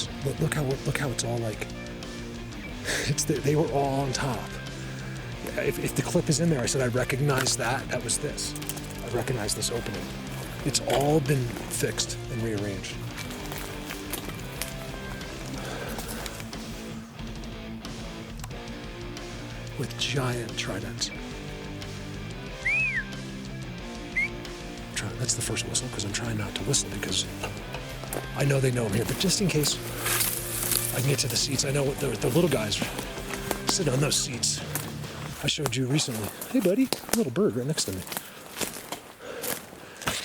birds. Look how it's all like, they were all on top. If the clip is in there, I said I recognize that was this. I recognize this opening. It's all been fixed and rearranged. With giant tridents. That's the first whistle, because I'm trying not to whistle, because I know they know I'm here, but just in case I can get to the seats. I know what the little guys sit on those seats. I showed you recently. Hey buddy, a little bird right next to me.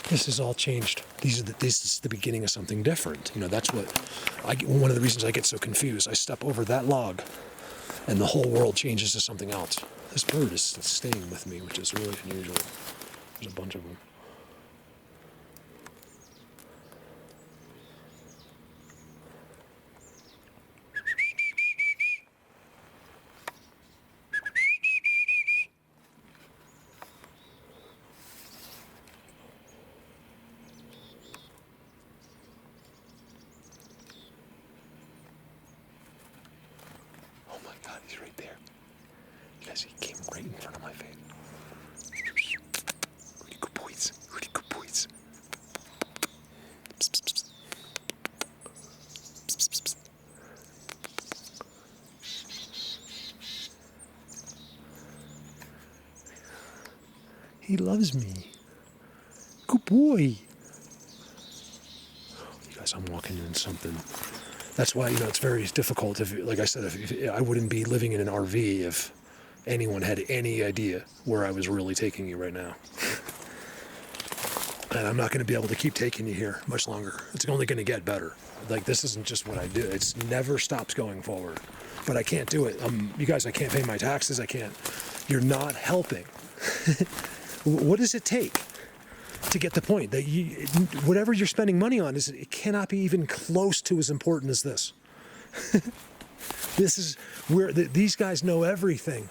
This has all changed. This is the beginning of something different. That's one of the reasons I get so confused. I step over that log and the whole world changes to something else. This bird is staying with me, which is really unusual. There's a bunch of them. He's right there. You guys, he came right in front of my face. Really good boys. Really good boys. Psst, psst, psst. Psst, psst, psst. He loves me. Good boy. You guys, I'm walking in something. That's why, it's very difficult. Like I said, if I wouldn't be living in an RV if anyone had any idea where I was really taking you right now. And I'm not going to be able to keep taking you here much longer. It's only going to get better. Like, this isn't just what I do. It never stops going forward. But I can't do it. You guys, I can't pay my taxes. I can't. You're not helping. What does it take to get the point that whatever you're spending money on it cannot be even close to as important as this. This is where these guys know everything.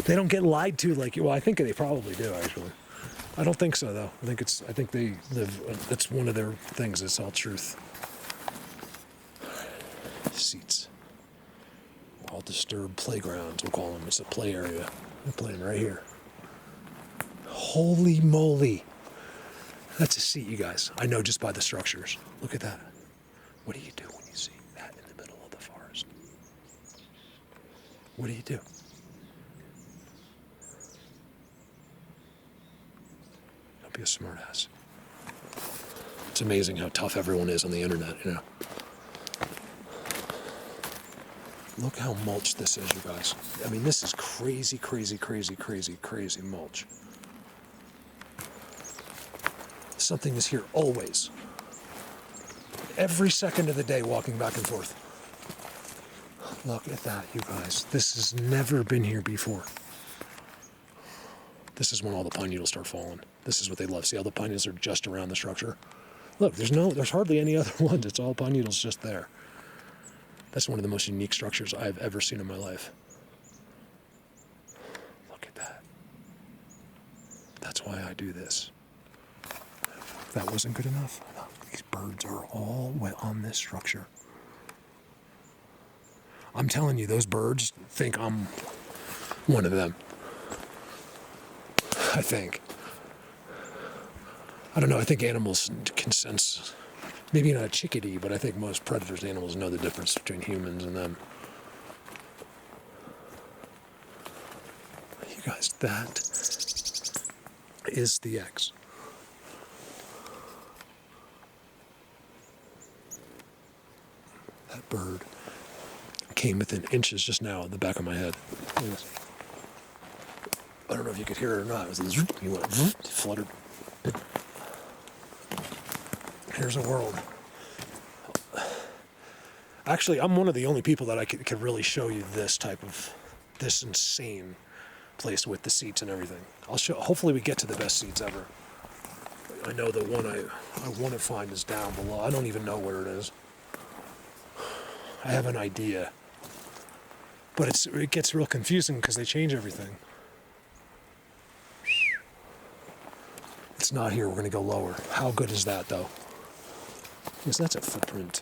They don't get lied to I think they probably do, actually. I don't think so, though. I think they live, that's one of their things. It's all truth. Seats. All disturbed playgrounds, we'll call them. It's a play area. We're playing right here. Holy moly. That's a seat, you guys. I know just by the structures. Look at that. What do you do when you see that in the middle of the forest? What do you do? Don't be a smartass. It's amazing how tough everyone is on the internet, Look how mulch this is, you guys. I mean, this is crazy, crazy, crazy, crazy, crazy mulch. Something is here always. Every second of the day, walking back and forth. Look at that, you guys. This has never been here before. This is when all the pine needles start falling. This is what they love. See how the pine needles are just around the structure? Look, there's hardly any other ones. It's all pine needles just there. That's one of the most unique structures I've ever seen in my life. Look at that. That's why I do this. If that wasn't good enough, these birds are all on this structure. I'm telling you, those birds think I'm one of them. I think. I don't know, I think animals can sense, maybe not a chickadee, but I think most predators, animals know the difference between humans and them. You guys, that is the X. That bird came within inches just now of the back of my head. I don't know if you could hear it or not. It was he went, it fluttered. Here's a world. Actually, I'm one of the only people that I could really show you this insane place with the seats and everything. Hopefully we get to the best seats ever. I know the one I want to find is down below. I don't even know where it is. I have an idea. But it gets real confusing because they change everything. It's not here. We're going to go lower. How good is that, though? Yes, that's a footprint.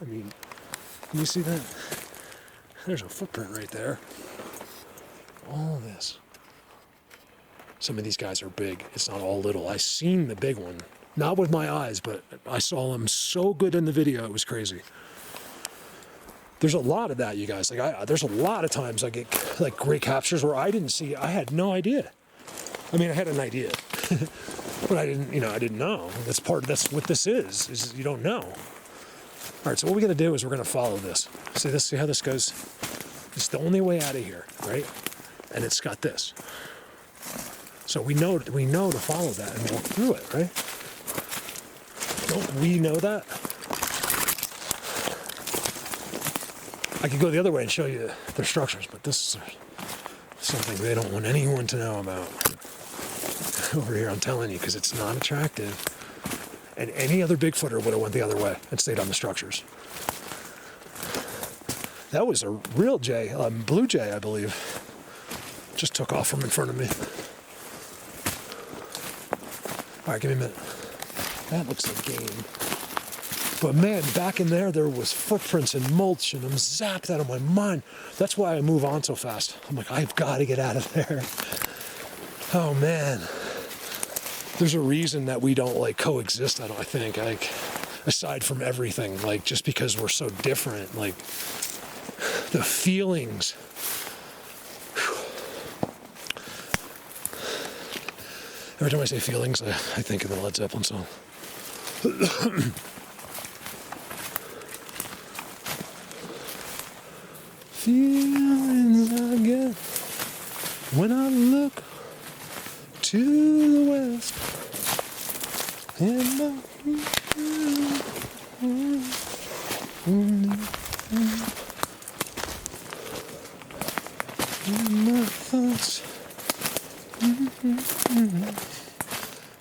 I mean, can you see that? There's a footprint right there. All this. Some of these guys are big. It's not all little. I seen the big one. Not with my eyes, but I saw them so good in the video, it was crazy. There's a lot of that, you guys. Like, there's a lot of times I get like great captures where I didn't see, I had no idea. I mean, I had an idea, but I didn't know. That's what this is you don't know. All right, so what we're gonna do is we're gonna follow this. See how this goes? It's the only way out of here, right? And it's got this. So we know to follow that and walk through it, right? Don't we know that? I could go the other way and show you their structures, but this is something they don't want anyone to know about. Over here, I'm telling you, because it's not attractive. And any other Bigfooter would have went the other way and stayed on the structures. That was a real jay, blue jay, I believe. Just took off from in front of me. All right, give me a minute. That looks like game. But man, back in there was footprints and mulch, and I'm zapped out of my mind. That's why I move on so fast. I'm like, I've got to get out of there. Oh man. There's a reason that we don't like coexist, I think, like, aside from everything, like, just because we're so different, like, the feelings. Every time I say feelings, I think of the Led Zeppelin song. Feelings I get when I look to the west. And my thoughts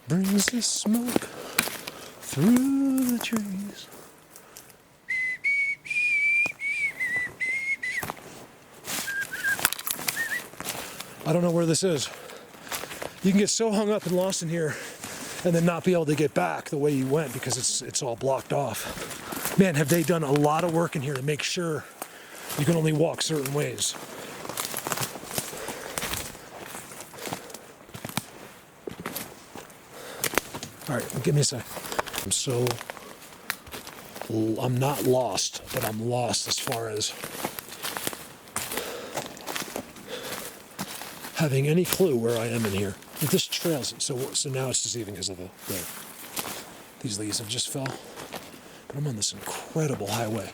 brings the smoke through the trees. I don't know where this is. You can get so hung up and lost in here and then not be able to get back the way you went because it's all blocked off. Man, have they done a lot of work in here to make sure you can only walk certain ways. All right, give me a sec. I'm not lost, but I'm lost as far as having any clue where I am in here. This trails, so now it's deceiving because of these leaves have just fell. But I'm on this incredible highway.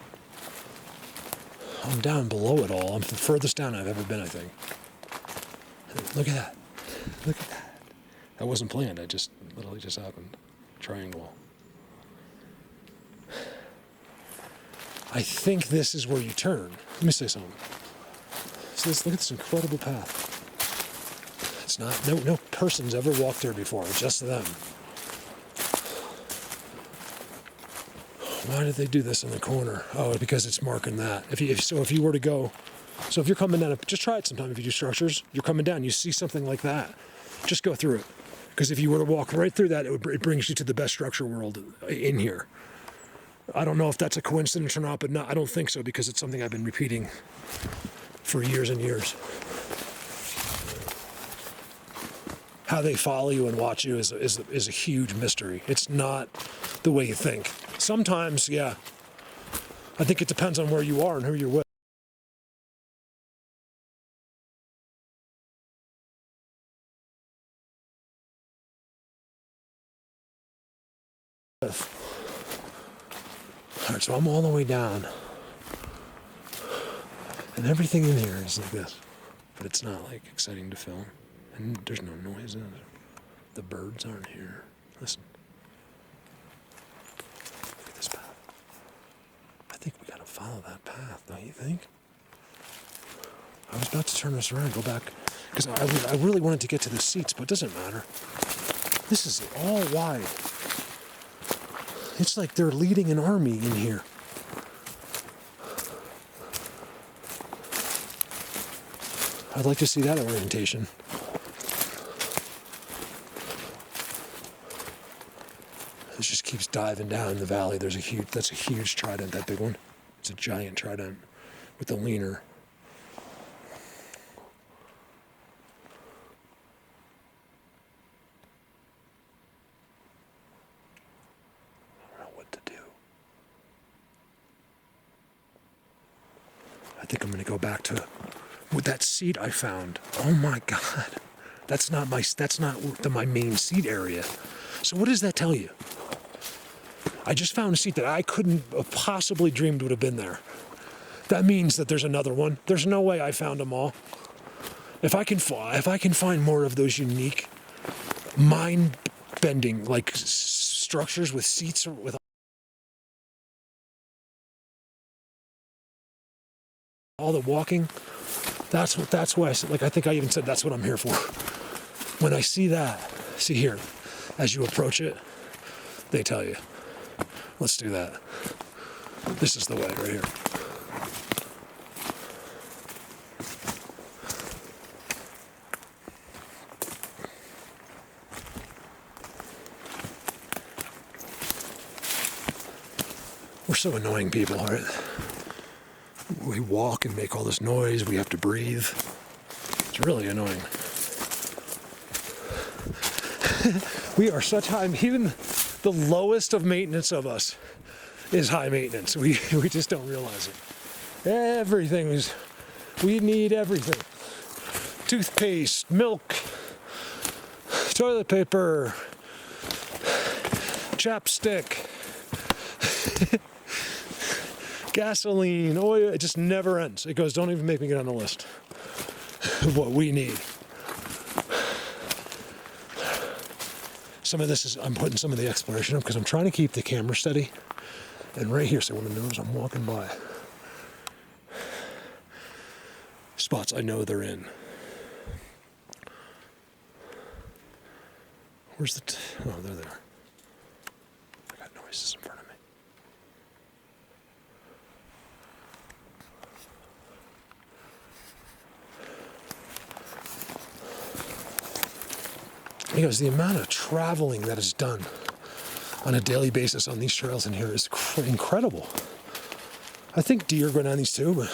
I'm down below it all. I'm the furthest down I've ever been, I think. Look at that. Look at that. That wasn't planned. It just literally just happened. Triangle. I think this is where you turn. Let me say something. So look at this incredible path. It's not, no person's ever walked there before, just them. Why did they do this in the corner? Oh, because it's marking that. If you were to go, so if you're coming down, just try it sometime if you do structures, you're coming down, you see something like that, just go through it. Because if you were to walk right through that, it brings you to the best structure world in here. I don't know if that's a coincidence or not, but no, I don't think so because it's something I've been repeating for years and years. How they follow you and watch you is a huge mystery. It's not the way you think. Sometimes, yeah. I think it depends on where you are and who you're with. All right, so I'm all the way down. And everything in here is like this. But it's not like exciting to film. And there's no noise in it. The birds aren't here. Listen. Look at this path. I think we gotta follow that path, don't you think? I was about to turn this around, go back, because I really wanted to get to the seats, but it doesn't matter. This is all wide. It's like they're leading an army in here. I'd like to see that orientation. It's just keeps diving down in the valley. That's a huge trident, that big one. It's a giant trident with the leaner. I don't know what to do. I think I'm going to go back to with that seat I found. Oh my God. That's not my main seat area. So what does that tell you? I just found a seat that I couldn't have possibly dreamed would have been there. That means that there's another one. There's no way I found them all. If I can find more of those unique, mind-bending, like structures with seats with all the walking, that's why I said, like, I think I even said that's what I'm here for. When I see that, see here, as you approach it, they tell you. Let's do that. This is the way right here. We're so annoying people, right? We walk and make all this noise. We have to breathe. It's really annoying. We are such high, even the lowest of maintenance of us is high maintenance. We just don't realize it. We need everything. Toothpaste, milk, toilet paper, chapstick, gasoline, oil. It just never ends. It goes, don't even make me get on the list of what we need. Some of this is, I'm putting some of the exploration up because I'm trying to keep the camera steady. And right here, so when the nose I'm walking by, spots I know they're in. Where's the, oh, they're there. I got noises in front of me. Because the amount of traveling that is done on a daily basis on these trails in here is incredible. I think deer go down these too, but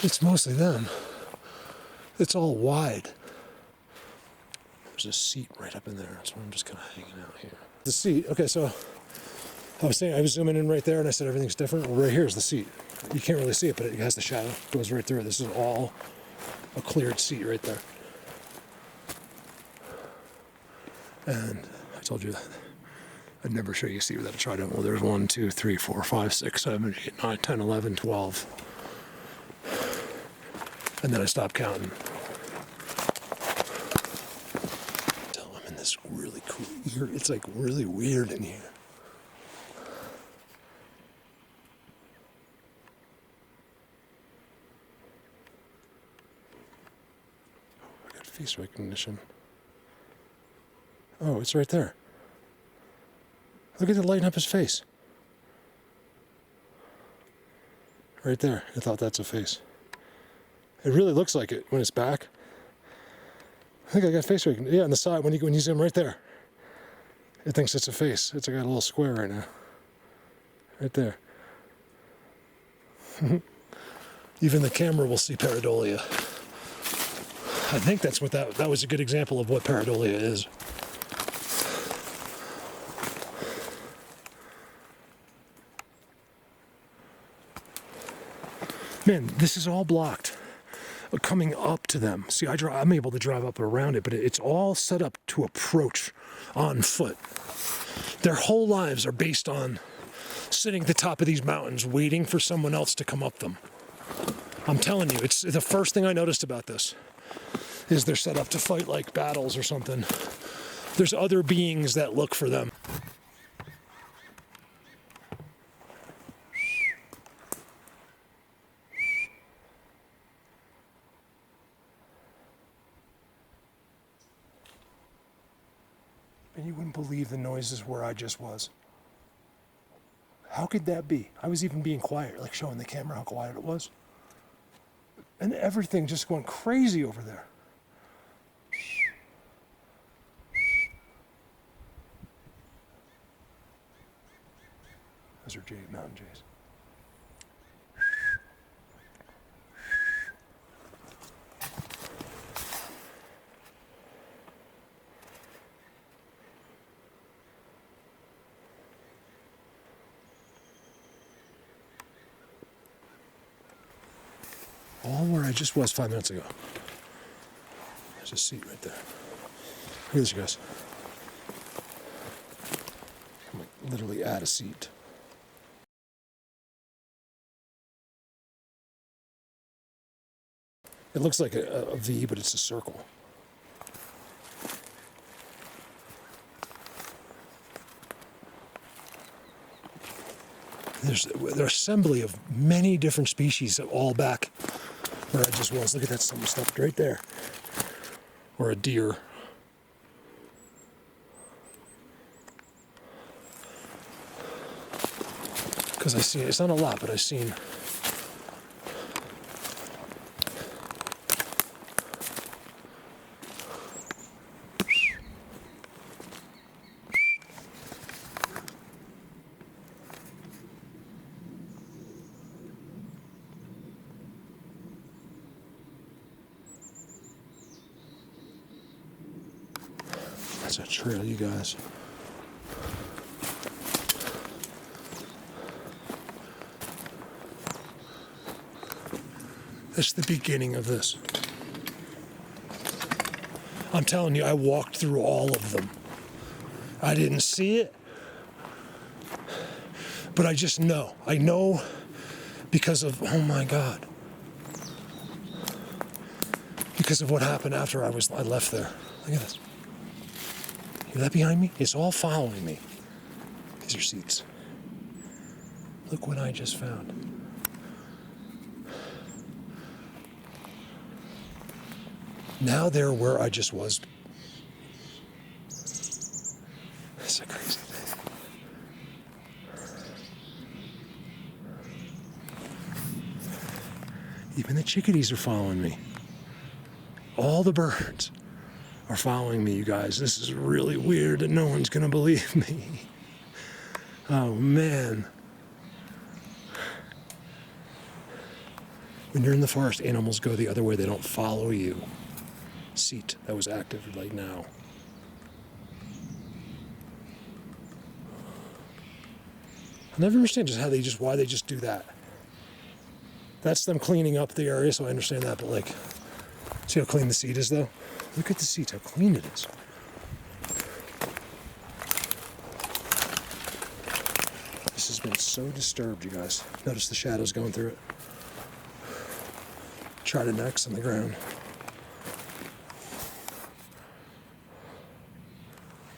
it's mostly them. It's all wide. There's a seat right up in there, so I'm just kind of hanging out here. The seat, okay, so I was saying, I was zooming in right there and I said everything's different. Well, right here is the seat. You can't really see it, but it has the shadow. It goes right through it. This is all a cleared seat right there. And I told you that I'd never show you a seat without a trident. Well, there's 1, 2, 3, 4, 5, 6, 7, 8, 9, 10, 11, 12. And then I stopped counting. I'm in this really cool, it's like really weird in here. I got face recognition. Oh, it's right there. Look at it lighting up his face. Right there. I thought that's a face. It really looks like it when it's back. I think I got face recognition. Yeah, on the side, when you zoom right there, it thinks it's a face. It's got a little square right now. Right there. Even the camera will see pareidolia. I think that's what that was a good example of what pareidolia is. Man, this is all blocked. Coming up to them. See, I'm able to drive up around it, but it's all set up to approach on foot. Their whole lives are based on sitting at the top of these mountains waiting for someone else to come up them. I'm telling you, it's the first thing I noticed about this is they're set up to fight like battles or something. There's other beings that look for them. And you wouldn't believe the noises where I just was. How could that be? I was even being quiet, like showing the camera how quiet it was. And everything just going crazy over there. Those are jade, mountain jays. All where I just was 5 minutes ago. There's a seat right there. Look at this, you guys. I'm like literally at a seat. It looks like a V, but it's a circle. There's an assembly of many different species all back where I just was. Look at that stuff right there. Or a deer. Because I see it's not a lot, but I've seen. That's a trail, you guys. That's the beginning of this. I'm telling you, I walked through all of them. I didn't see it, but I just know. I know because of, oh my God. Because of what happened after I left there. Look at this. Hear that behind me? It's all following me. These are seats. Look what I just found. Now they're where I just was. It's a crazy thing. Even the chickadees are following me. All the birds are following me, you guys. This is really weird and no one's gonna believe me. Oh man. When you're in the forest, animals go the other way. They don't follow you. Seat that was active right now. I never understand just why they just do that. That's them cleaning up the area, so I understand that, but like, see how clean the seat is though? Look at the seat, how clean it is. This has been so disturbed, you guys. Notice the shadows going through it. Try necks on the ground.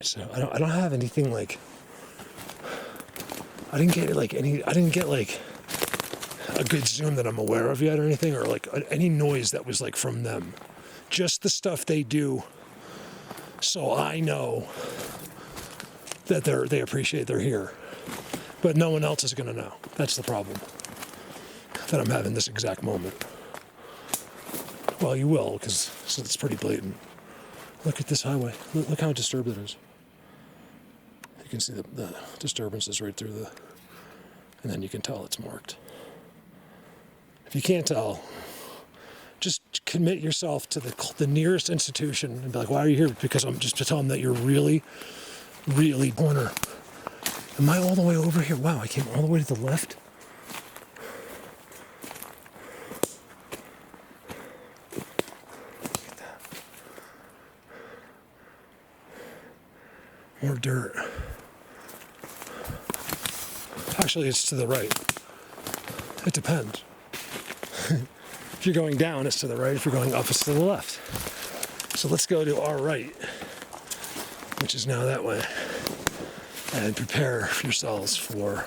So I don't have anything like, I didn't get like a good zoom that I'm aware of yet or anything, or like any noise that was like from them. Just the stuff they do, so I know that they appreciate they're here. But no one else is gonna know. That's the problem that I'm having this exact moment. Well, you will, because it's pretty blatant. Look at this highway. Look how disturbed it is. You can see the disturbances right through and then you can tell it's marked. If you can't tell, just commit yourself to the nearest institution and be like, why are you here? Because I'm just to tell them that you're really, really corner. Am I all the way over here? Wow, I came all the way to the left. Look at that. More dirt. Actually, it's to the right. It depends. If you're going down, it's to the right. If you're going up, it's to the left. So let's go to our right, which is now that way, and prepare yourselves for,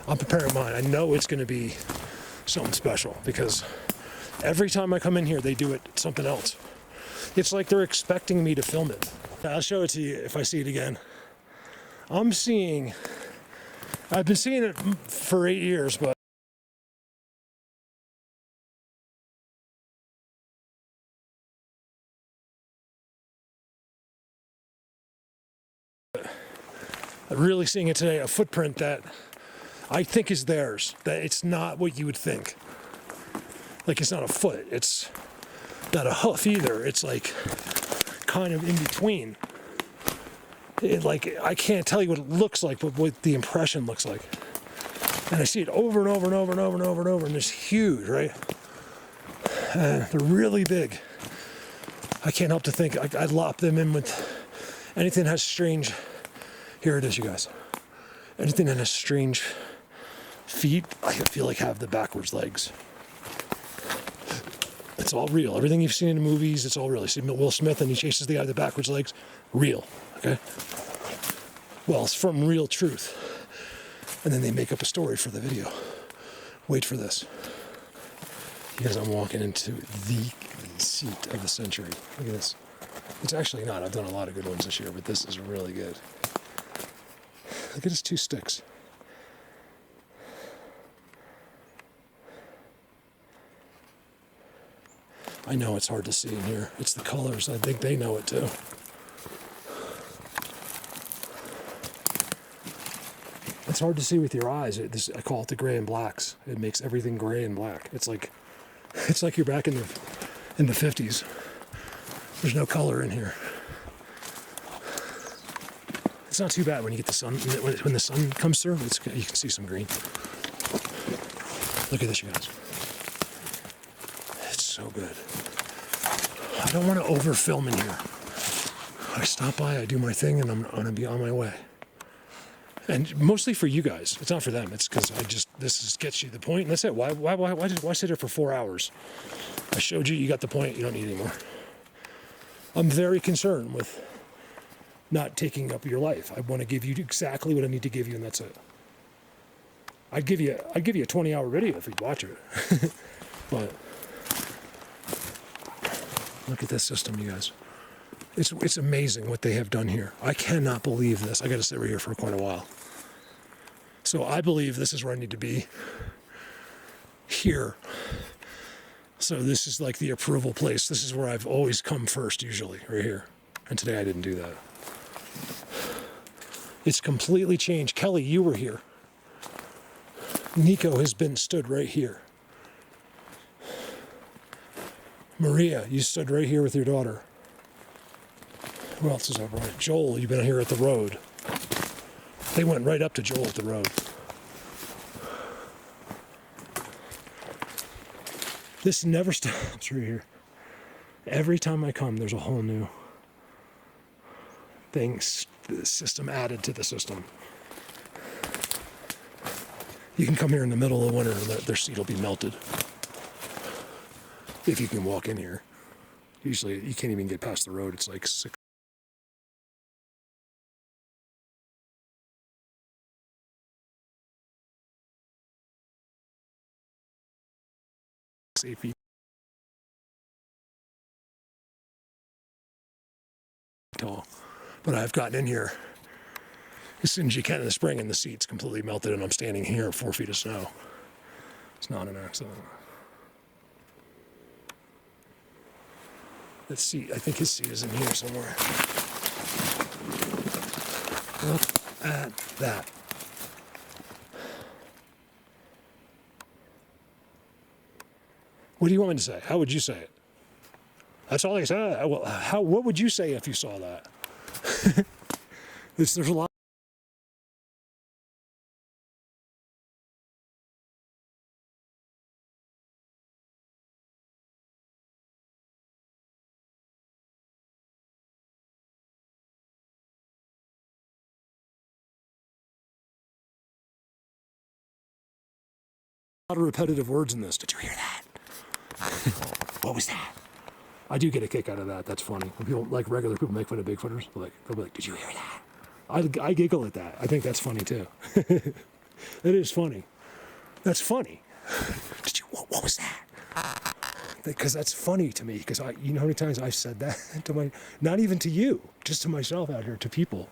I'm preparing mine. I know it's going to be something special because every time I come in here, they do it something else. It's like they're expecting me to film it. I'll show it to you if I see it again. I've been seeing it for 8 years, but really seeing it today, a footprint that I think is theirs. That it's not what you would think. Like it's not a foot. It's not a hoof either. It's like kind of in between. Like I can't tell you what it looks like, but what the impression looks like. And I see it over and over and over and over and over and over, and it's huge, right? They're really big. I can't help to think I'd lop them in with anything that has strange. Here it is, you guys. Anything that has strange feet, I feel like have the backwards legs. It's all real. Everything you've seen in the movies, it's all real. You see Will Smith and he chases the guy with the backwards legs. Real, okay? Well, it's from real truth. And then they make up a story for the video. Wait for this. Because I'm walking into the seat of the century. Look at this. It's actually not. I've done a lot of good ones this year, but this is really good. Look at his 2 sticks. I know it's hard to see in here. It's the colors. I think they know it too. It's hard to see with your eyes. I call it the gray and blacks. It makes everything gray and black. It's like you're back in the 50s. There's no color in here. It's not too bad when you get the sun. When the sun comes through, you can see some green. Look at this, you guys. It's so good. I don't want to over film in here. I stop by, I do my thing, and I'm gonna be on my way. And mostly for you guys. It's not for them. It's because this just gets you the point, and that's it. Why sit here for 4 hours? I showed you. You got the point. You don't need any more. I'm very concerned with not taking up your life. I want to give you exactly what I need to give you, and that's it. I'd give you a 20-hour video if you'd watch it. But look at this system, you guys. It's amazing what they have done here. I cannot believe this. I got to sit right here for quite a while. So I believe this is where I need to be. Here. So this is like the approval place. This is where I've always come first, usually, right here. And today I didn't do that. It's completely changed. Kelly, you were here. Nico has stood right here. Maria, you stood right here with your daughter. Who else is over right? Joel, you've been here at the road. They went right up to Joel at the road. This never stops right here. Every time I come, there's a whole new thing, the system added to the system. You can come here in the middle of winter and their seat will be melted. If you can walk in here. Usually you can't even get past the road. It's like 8 feet tall. But I've gotten in here as soon as you can in the spring and the seat's completely melted and I'm standing here at 4 feet of snow. It's not an accident. That seat, I think his seat is in here somewhere. Look at that. What do you want me to say? How would you say it? That's all I said. Well, what would you say if you saw that? There's a lot. A lot of repetitive words in this. Did you hear that? What was that? I do get a kick out of that. That's funny. When people, like regular people, make fun of Bigfooters, they'll be like, "Did you hear that?" I giggle at that. I think that's funny too. It is funny. That's funny. Did you? What was that? Because that's funny to me. Because you know how many times I've said that to not even to you, just to myself out here, to people.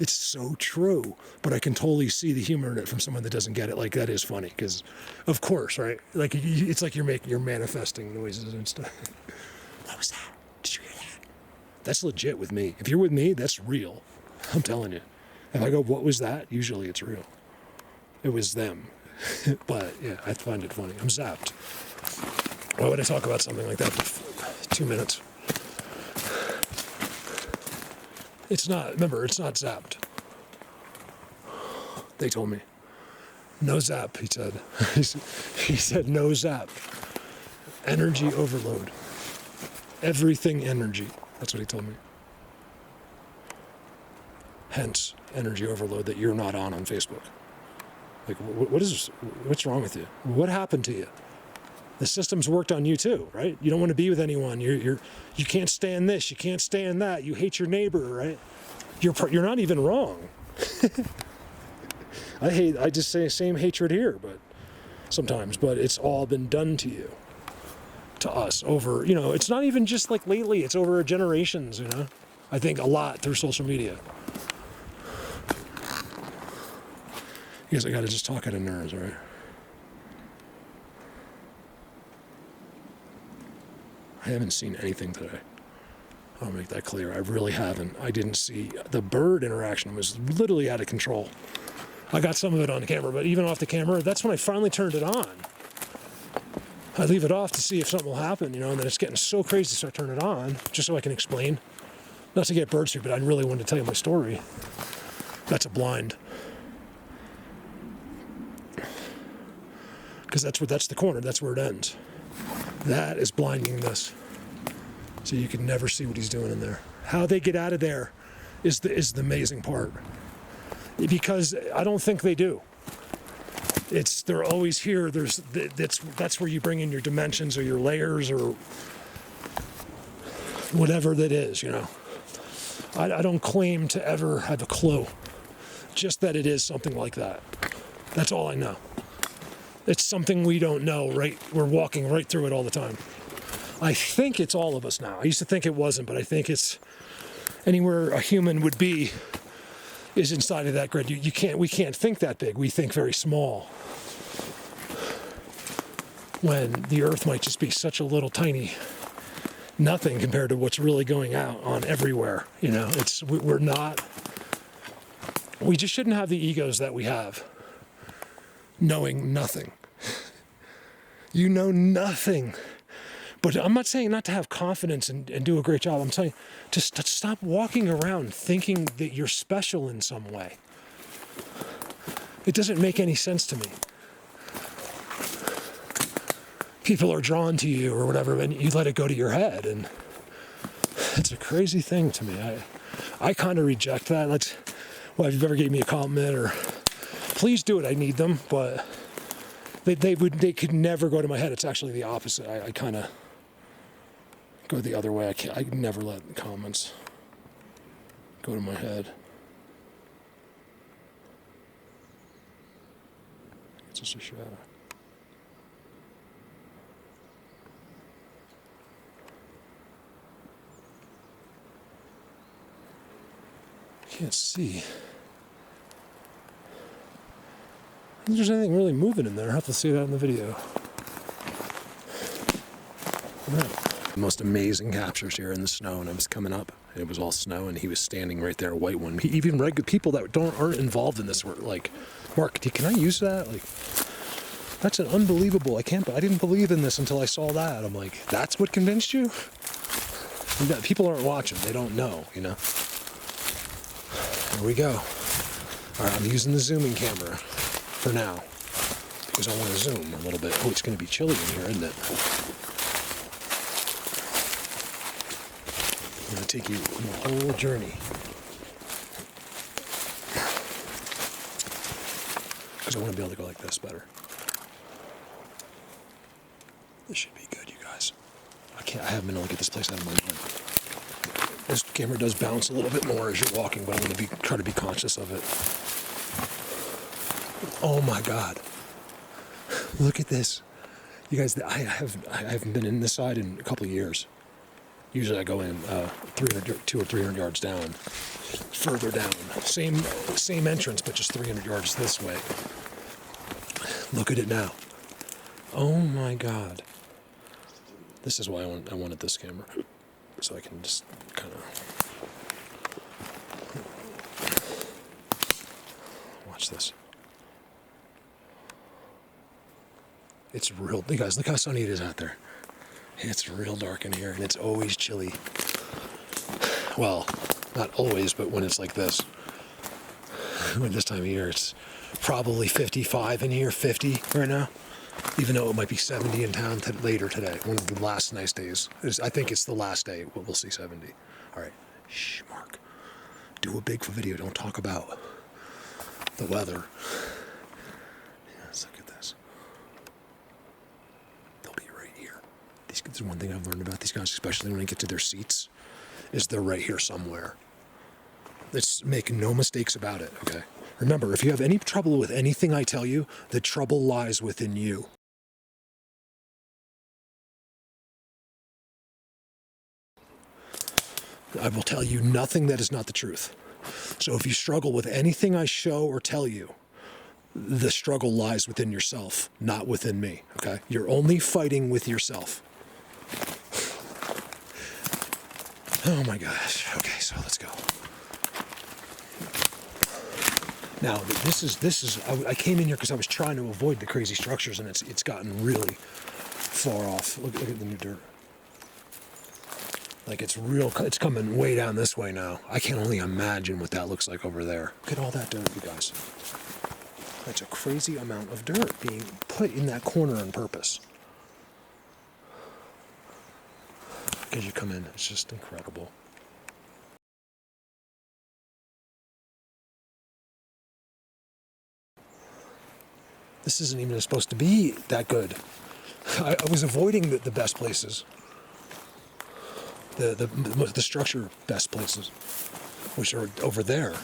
It's so true, but I can totally see the humor in it from someone that doesn't get it. Like, that is funny, because, of course, right? Like, it's like you're manifesting noises and stuff. What was that? Did you hear that? That's legit with me. If you're with me, that's real. I'm telling you. If I go, what was that? Usually it's real. It was them. But yeah, I find it funny. I'm zapped. Why would I talk about something like that for 2 minutes? It's not, remember, it's not zapped. They told me. No zap, he said. He said no zap. Energy overload. Everything energy. That's what he told me. Hence, energy overload that you're not on Facebook. Like, what's wrong with you? What happened to you? The system's worked on you too, right? You don't want to be with anyone. You can't stand this. You can't stand that. You hate your neighbor, right? You're not even wrong. I just say same hatred here, but sometimes, but it's all been done to you, to us over, it's not even just like lately, it's over generations, I think a lot through social media. Because I gotta just talk out of nerves, right? I haven't seen anything today. I'll make that clear. I really haven't. I didn't see. The bird interaction was literally out of control. I got some of it on camera, but even off the camera, that's when I finally turned it on. I leave it off to see if something will happen, and then it's getting so crazy to start turning it on, just so I can explain. Not to get bird soup, but I really wanted to tell you my story. That's a blind. Because that's the corner, that's where it ends. That is blinding this. So you can never see what he's doing in there. How they get out of there is the amazing part. Because I don't think they do. They're always here. That's where you bring in your dimensions or your layers or whatever that is, I don't claim to ever have a clue. Just that it is something like that. That's all I know. It's something we don't know, right? We're walking right through it all the time. I think it's all of us now. I used to think it wasn't, but I think it's anywhere a human would be is inside of that grid. We can't think that big. We think very small. When the earth might just be such a little tiny nothing compared to what's really going out on everywhere. We're not, we just shouldn't have the egos that we have, knowing nothing. You know nothing. But I'm not saying not to have confidence and do a great job. I'm saying to stop walking around thinking that you're special in some way. It doesn't make any sense to me. People are drawn to you or whatever, and you let it go to your head, and it's a crazy thing to me. I kind of reject that. If you've ever gave me a compliment, or please do it, I need them, but they could never go to my head. It's actually the opposite. I kind of go the other way. I never let comments go to my head. It's just a shadow. Can't see. If there's anything really moving in there, I'll have to see that in the video. The most amazing captures here in the snow, and I was coming up, and it was all snow, and he was standing right there, a white one. Even regular people that aren't involved in this were like, Mark, can I use that? Like, that's an unbelievable. I didn't believe in this until I saw that. I'm like, that's what convinced you? People aren't watching. They don't know, Here we go. All right, I'm using the zooming camera for now because I want to zoom a little bit. Oh, it's going to be chilly in here, isn't it? I'm going to take you on the whole journey. Because I want to be able to go like this better. This should be good, you guys. I haven't been able to get this place out of my mind. This camera does bounce a little bit more as you're walking, but I'm going to try to be conscious of it. Oh my God. Look at this. You guys, I haven't been in this side in a couple of years. Usually I go in 200 or 300 yards down, further down. Same entrance, but just 300 yards this way. Look at it now. Oh my God. This is why I wanted this camera. So I can just kind of watch this. It's real. You guys, look how sunny it is out there. It's real dark in here, and it's always chilly. Well, not always, but when it's like this. When this time of year, it's probably 55 in here, 50 right now. Even though it might be 70 in town later today. One of the last nice days. I think it's the last day we'll see 70. All right. Shh, Mark. Do a Bigfoot video. Don't talk about the weather. Yeah, let's look at this. They'll be right here. This is one thing I've learned about these guys, especially when I get to their seats, is they're right here somewhere. Let's make no mistakes about it, okay? Remember, if you have any trouble with anything I tell you, the trouble lies within you. I will tell you nothing that is not the truth. So if you struggle with anything I show or tell you, the struggle lies within yourself, not within me, okay? You're only fighting with yourself. Oh my gosh. Okay, so let's go. Now, this is. I came in here because I was trying to avoid the crazy structures, and it's gotten really far off. Look at the new dirt. Like it's coming way down this way now. I can only imagine what that looks like over there. Look at all that dirt, you guys. That's a crazy amount of dirt being put in that corner on purpose. As you come in, it's just incredible. This isn't even supposed to be that good. I was avoiding the best places. The structure best places, which are over there.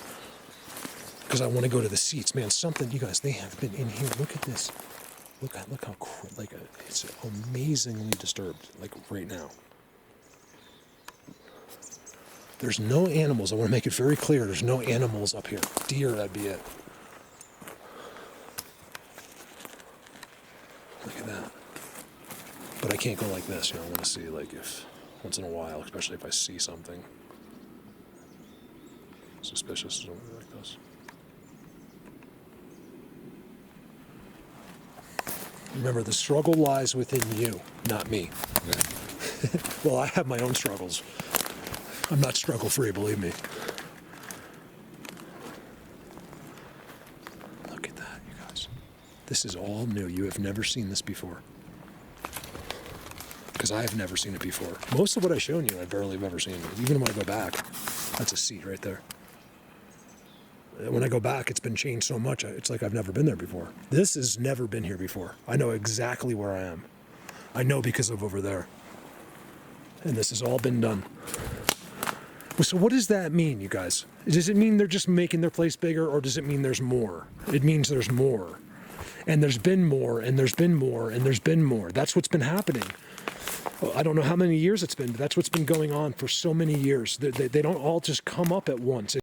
Because I want to go to the seats. Man, something, you guys, they have been in here. Look at this. Look how, it's amazingly disturbed, like right now. There's no animals. I want to make it very clear. There's no animals up here. Deer, that'd be it. Look at that. But I can't go like this. I want to see, like, if once in a while, especially if I see something suspicious like this. Remember, the struggle lies within you, not me. Okay? Well, I have my own struggles. I'm not struggle-free, believe me. Look at that, you guys. This is all new. You have never seen this before. Because I have never seen it before. Most of what I've shown you, I barely have ever seen. Even when I go back, that's a seat right there. When I go back, it's been changed so much, it's like I've never been there before. This has never been here before. I know exactly where I am. I know because of over there. And this has all been done. So what does that mean, you guys? Does it mean they're just making their place bigger, or does it mean there's more? It means there's more. And there's been more, and there's been more, and there's been more. That's what's been happening. I don't know how many years it's been, but that's what's been going on for so many years. They don't all just come up at once.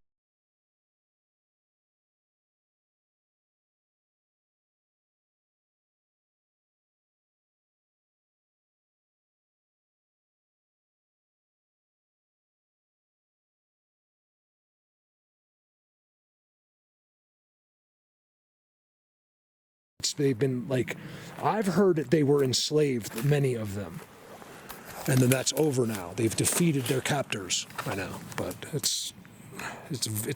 They've been like, I've heard that they were enslaved, many of them. And then that's over now. They've defeated their captors by now. But it's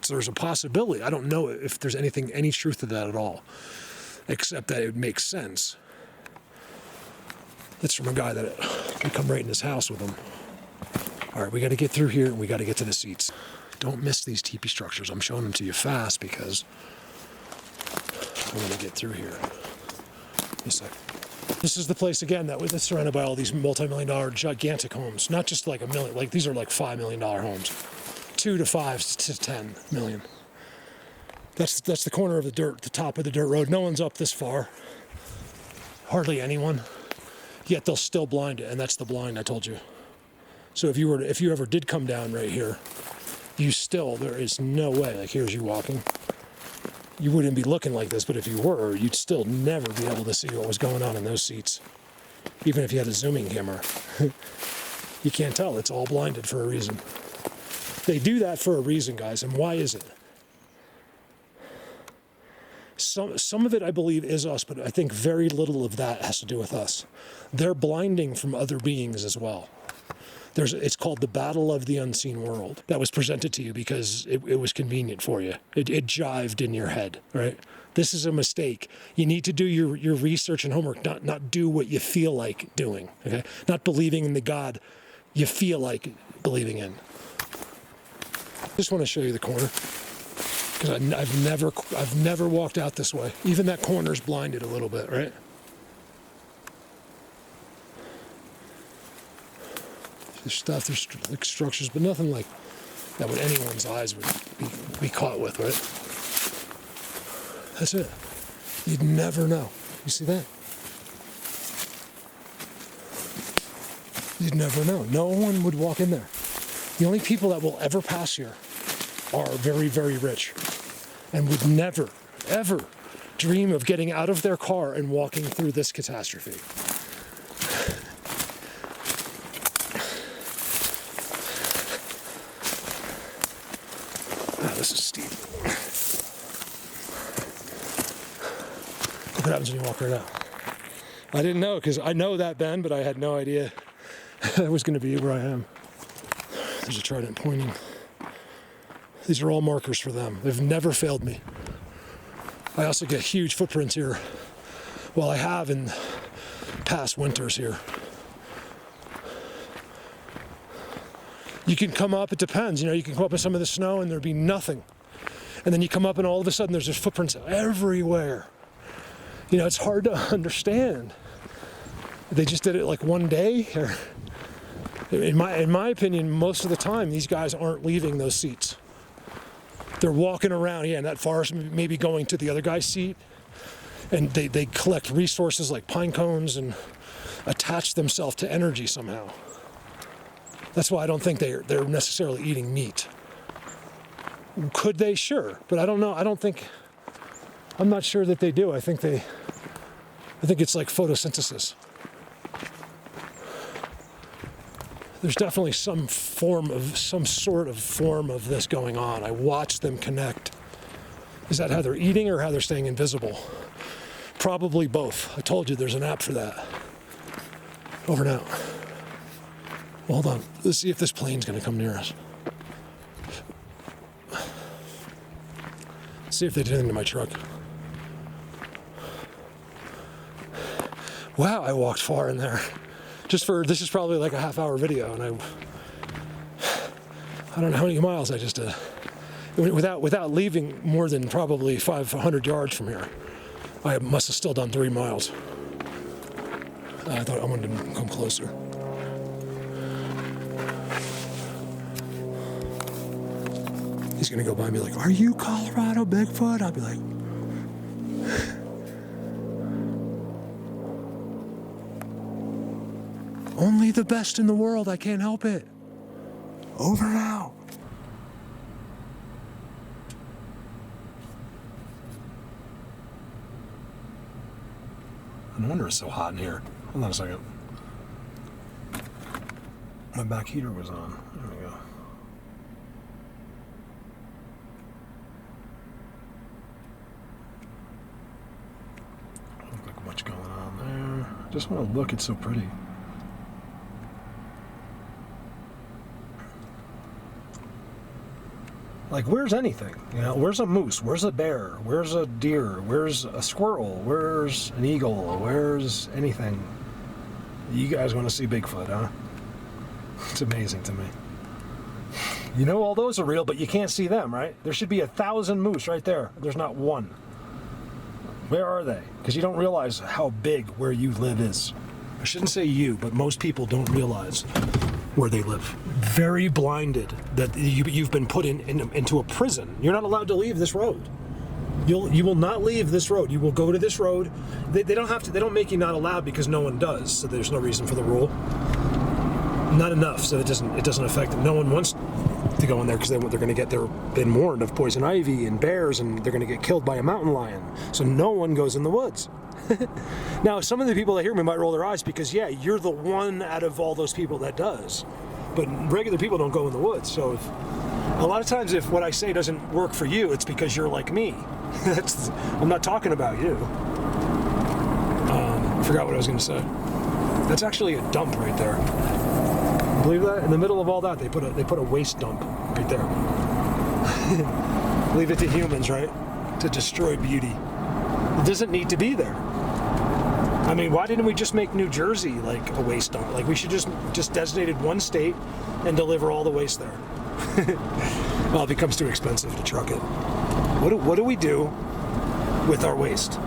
there's a possibility. I don't know if there's any truth to that at all, except that it makes sense. It's from a guy that we come right in his house with him. All right, we got to get through here, and we got to get to the seats. Don't miss these teepee structures. I'm showing them to you fast because I want to get through here. This is the place again that's surrounded by all these multi-million-dollar gigantic homes. Not just like a million. Like these are like $5 million homes, 2 to 5 to 10 million. That's the corner of the dirt, the top of the dirt road. No one's up this far. Hardly anyone. Yet they'll still blind it, and that's the blind I told you. So if you ever did come down right here, there is no way. Like here's you walking. You wouldn't be looking like this, but if you were, you'd still never be able to see what was going on in those seats. Even if you had a zooming camera. You can't tell. It's all blinded for a reason. They do that for a reason, guys. And why is it? some of it I believe is us, but I think very little of that has to do with us. They're blinding from other beings as well. It's called the Battle of the Unseen World. That was presented to you because it was convenient for you. It jived in your head, right? This is a mistake. You need to do your research and homework, not do what you feel like doing, okay? Not believing in the God you feel like believing in. I just want to show you the corner because I've never walked out this way. Even that corner's blinded a little bit, right? There's stuff, there's like structures, but nothing like that what anyone's eyes would be caught with, right? That's it. You'd never know. You see that? You'd never know. No one would walk in there. The only people that will ever pass here are very, very rich and would never, ever dream of getting out of their car and walking through this catastrophe. This is steep. Look what happens when you walk right out. I didn't know, because I know that bend, but I had no idea it was going to be where I am. There's a trident pointing. These are all markers for them. They've never failed me. I also get huge footprints here. Well, I have in past winters here. You can come up, it depends, you can come up in some of the snow and there'd be nothing. And then you come up and all of a sudden there's just footprints everywhere. It's hard to understand. They just did it like one day, or in my opinion, most of the time these guys aren't leaving those seats. They're walking around, and that forest may be going to the other guy's seat, and they collect resources like pine cones and attach themselves to energy somehow. That's why I don't think they're necessarily eating meat. Could they? Sure. But I don't know. I'm not sure that they do. I think it's like photosynthesis. There's definitely some sort of form of this going on. I watch them connect. Is that how they're eating or how they're staying invisible? Probably both. I told you there's an app for that. Over and out. Well, hold on. Let's see if this plane's going to come near us. Let's see if they did anything to my truck. Wow, I walked far in there. This is probably like a half-hour video, and I don't know how many miles I just did. Without leaving more than probably 500 yards from here. I must have still done 3 miles. I thought I wanted to come closer. He's gonna go by me like, "Are you Colorado Bigfoot?" I'll be like, "Only the best in the world, I can't help it." Over now. No wonder it's so hot in here. Hold on a second. My back heater was on. There we go. Look like much going on there. Just want to look, it's so pretty. Like, where's anything? Where's a moose? Where's a bear? Where's a deer? Where's a squirrel? Where's an eagle? Where's anything? You guys want to see Bigfoot, huh? It's amazing to me. All those are real, but you can't see them, right? There should be 1,000 moose right there. There's not one. Where are they? Because you don't realize how big where you live is. I shouldn't say you, but most people don't realize where they live. Very blinded that you've been put into a prison. You're not allowed to leave this road. You will not leave this road. You will go to this road. They don't have to. They don't make you not allowed because no one does. So there's no reason for the rule. Not enough, so it doesn't affect them. No one wants to go in there because they're going to get. They've been warned of poison ivy and bears, and they're going to get killed by a mountain lion. So no one goes in the woods. Now, some of the people that hear me might roll their eyes because, yeah, you're the one out of all those people that does. But regular people don't go in the woods. So a lot of times if what I say doesn't work for you, it's because you're like me. I'm not talking about you. I forgot what I was going to say. That's actually a dump right there. Believe that? In the middle of all that, they put a waste dump right there. Leave it to humans, right? To destroy beauty. It doesn't need to be there. I mean, why didn't we just make New Jersey like a waste dump? Like, we should just designated one state and deliver all the waste there. Well, it becomes too expensive to truck it. What do we do with our waste?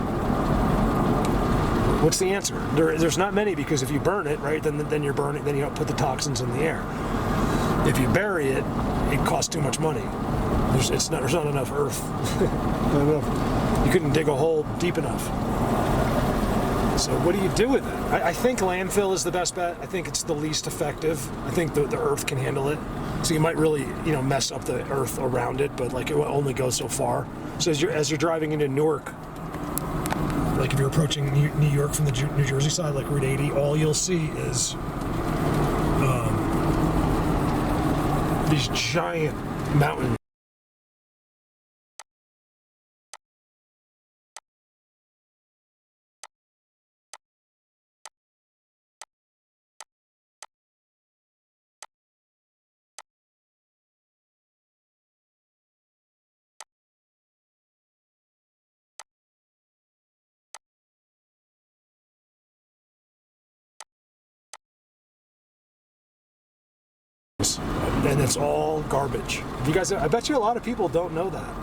What's the answer? There's not many, because if you burn it, right, then you're burning. Then you don't put the toxins in the air. If you bury it, it costs too much money. There's not enough earth. You couldn't dig a hole deep enough. So what do you do with it? I think landfill is the best bet. I think it's the least effective. I think the earth can handle it. So you might really, mess up the earth around it, but like it will only go so far. So as you're driving into Newark, like if you're approaching New York from the New Jersey side, like Route 80, all you'll see is these giant mountains. And it's all garbage. I bet you a lot of people don't know that.